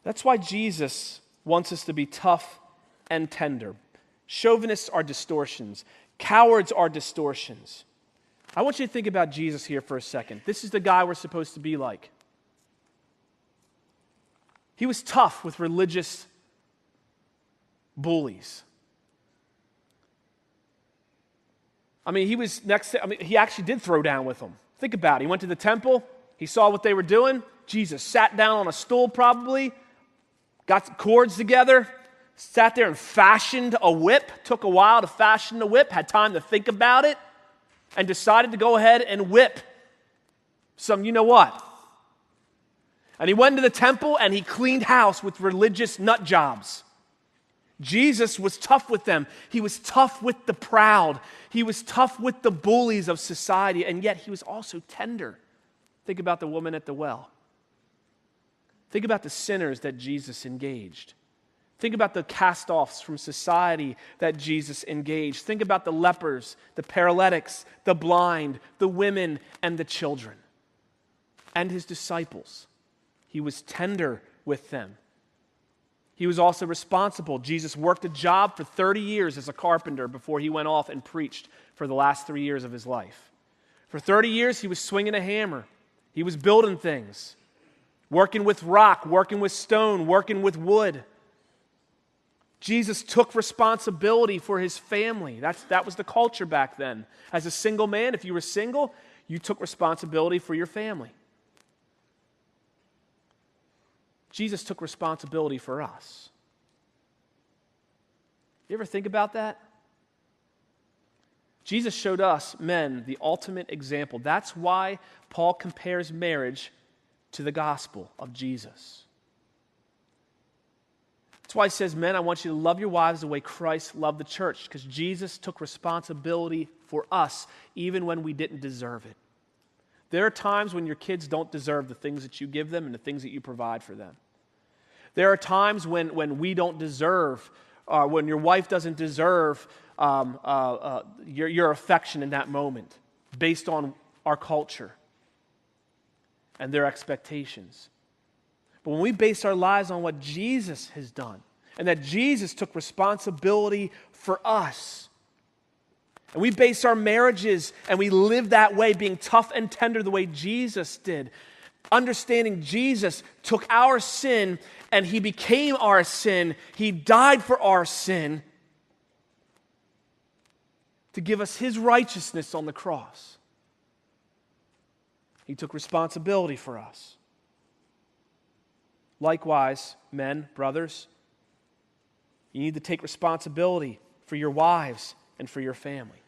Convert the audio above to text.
That's why Jesus wants us to be tough and tender. Chauvinists are distortions. Cowards are distortions. I want you to think about Jesus here for a second. This is the guy we're supposed to be like. He was tough with religious bullies. He actually did throw down with them. Think about it. He went to the temple. He saw what they were doing. Jesus sat down on a stool probably, got some cords together, sat there and fashioned a whip. Took a while to fashion the whip, had time to think about it, and decided to go ahead and whip some you-know-what. And he went to the temple and he cleaned house with religious nut jobs. Jesus was tough with them. He was tough with the proud. He was tough with the bullies of society, and yet he was also tender. Think about the woman at the well. Think about the sinners that Jesus engaged. Think about the cast-offs from society that Jesus engaged. Think about the lepers, the paralytics, the blind, the women, and the children. And his disciples. He was tender with them. He was also responsible. Jesus worked a job for 30 years as a carpenter before he went off and preached for the last 3 years of his life. For 30 years, he was swinging a hammer. He was building things, working with rock, working with stone, working with wood. Jesus took responsibility for his family. That was the culture back then. As a single man, if you were single, you took responsibility for your family. Jesus took responsibility for us. You ever think about that? Jesus showed us, men, the ultimate example. That's why Paul compares marriage to the gospel of Jesus. That's why he says, men, I want you to love your wives the way Christ loved the church, because Jesus took responsibility for us, even when we didn't deserve it. There are times when your kids don't deserve the things that you give them and the things that you provide for them. There are times when we don't deserve, when your wife doesn't deserve your affection in that moment based on our culture and their expectations. But when we base our lives on what Jesus has done and that Jesus took responsibility for us, and we base our marriages and we live that way, being tough and tender the way Jesus did, understanding Jesus took our sin and he became our sin. He died for our sin to give us his righteousness on the cross. He took responsibility for us. Likewise, men, brothers, you need to take responsibility for your wives and for your family.